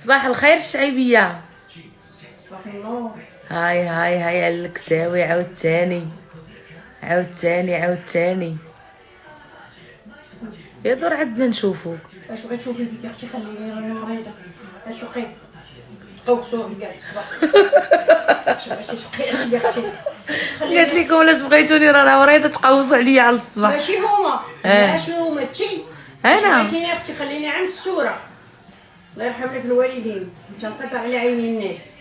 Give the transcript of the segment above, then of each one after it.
صباح الخير الشعيبيه. صباح النور. هاي هاي هاي على الكساوي عاوتاني يا دور عندنا نشوفوك. اش بغيت تشوفي فيك اختي؟ خليني راني مريضه. اش بقيت قوسوا لي كاع الصباح. اش بغيتي تبقي لي اختي؟ قالت لكم علاش بغيتوني رانا مريضه تقوصوا عليا على الصباح. ماشي هما ماشي هما تي انا بغيتيني اختي خليني عن السوره. الله يرحم لك الوالدين. تنقطع على عين الناس.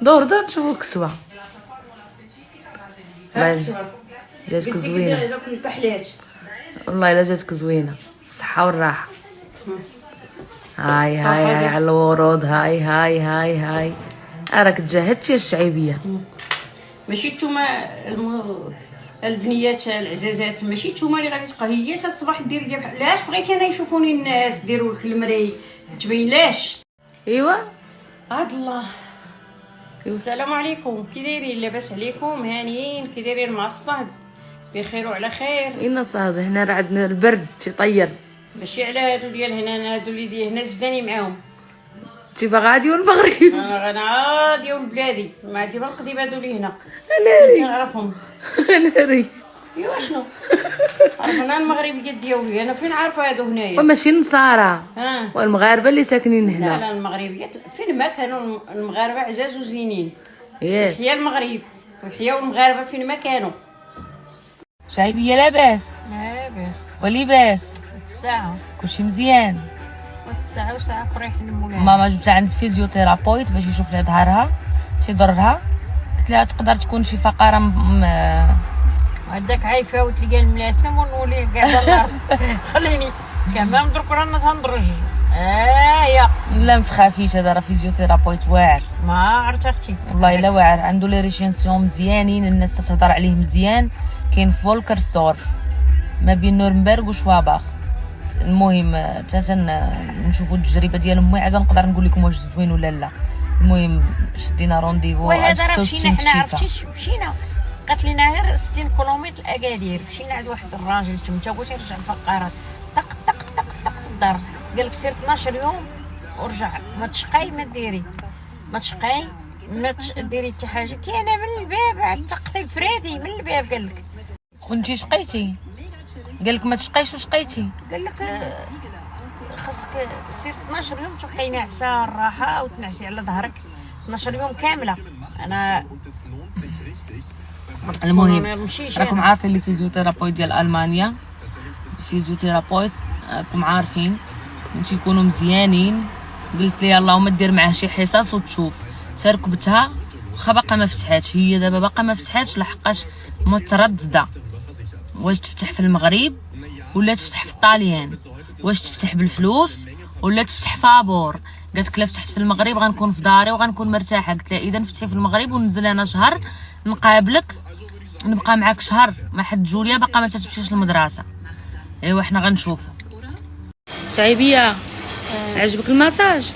دور نشوفوك كسوه. هاك جاتك زوينه دوك الكحلات. والله الا جاتك زوينه الصحه والراحه. هاي على الورود. هاي راك تجاهدتي الشعيبيه. ماشي نتوما البنيات العزازات، ماشي نتوما اللي غادي تبقى هي تصبح دير ليا بحال علاش بغيتي انا يشوفوني الناس ديروا لك المري تبين لاش. ايوا عاد الله. السلام عليكم، كي دايرين؟ لاباس عليكم؟ هانيين؟ كي دايرين مع الصهد؟ بخير وعلى خير. اين الصهد؟ هنا راه عندنا البرد تيطير. ماشي على هادو ديال هنا، هادو اللي ديال هنا زداني معاهم. انتي باغا غادي والمغرب؟ انا عادي ولبلادي ما عندي ما نقضي بهادو اللي هنا. انا ري نعرفهم. انا ري ايوا شنو عرفنا المغرب ديالي انا فين عارفه هادو هنايا. وماشي نصارى والمغاربه اللي ساكنين هنا. لا المغربيات فين ما كانوا المغاربه عزاز وزينين. ياك يحيى المغرب ويحياو المغاربه فين ما كانوا. شعيبيه لاباس؟ لاباس ولباس الساعه كلشي مزيان. الساعه وساعه فريح المولى. ماما جبتها عند فيزيوثيرابيوت باش يشوف لها ظهرها تيضرها. قلت لها تقدر تكون شي فقره هداك عايفه وتلقى الملاسم ونولي قاعده نعرف. خليني كمان درك رانا تندرج. يا لا ما تخافيش، هذا راه فيزيوثيرابيوت واعر. ما عرفت اختي والله الا واعر، عنده لي ريشينسيون مزيانين، الناس تهضر عليه مزيان. كاين فولكرستورف ما بين نورنبرغ وشواباخ. المهم حتى نشوفوا التجربه ديال امي عاد نقدر نقول لكم واش زوين ولا لا. المهم شدينا رونديفو على 66 حنا عرفتيش مشينا. قالت لنا غير 60 كيلومتر اكادير. مشينا عند واحد الراجل تما قلت يرجع الفقارات طق طق طق طق في الدار. قال لك سير 12 يوم ورجع. ما تشقاي ما ديري، ما تشقاي ما ديري حتى حاجه. كاينه من الباب عاد طقتي فريدي من الباب. قال لك وانتي شقيتي؟ قال لك ما تشقيش وشقيتي؟ قال لك خاصك سير 12 يوم تبقي ناعسه الراحه وتنعسي على ظهرك 12 يوم كامله. انا المهم راكم عارفين اللي فيزيوثيرابيوت ديال المانيا، فيزيوثيرابيوت راكم عارفين باش يكونوا مزيانين. قلت لي اللهم دير معاه شي حصص وتشوف. ركبتها واخا باقا ما فتحاتش، هي دابا باقا ما فتحاتش لحقاش متردده واش تفتح في المغرب ولا تفتح في الطاليان، واش تفتح بالفلوس ولا تفتح فابور. قالت لا فتحت في المغرب غنكون في داري وغنكون مرتاحه. قلت لها اذا فتحي في المغرب وننزل انا شهر نقابلك نبقى معاك شهر. ما حد جوليا باقا ما تمشيش للمدرسه. ايوا حنا غنشوفوا. شعيبيه عجبك المساج؟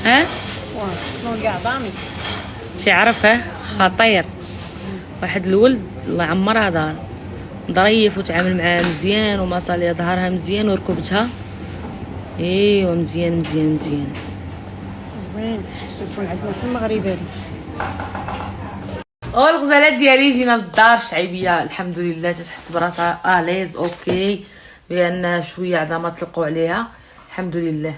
شنو كاع ضامي تعرف خطير. واحد الولد الله يعمرها دار ظريف وتعامل معاه مزيان ومصال ليها ظهرها مزيان وركبتها. ايوا مزيان زوين. خصو يكون عندنا في المغرب هادي. الغزالات ديالي جينا للدار شعيبيه الحمد لله تتحس براسها اليز اوكي بان شويه عظامات طلقوا عليها الحمد لله.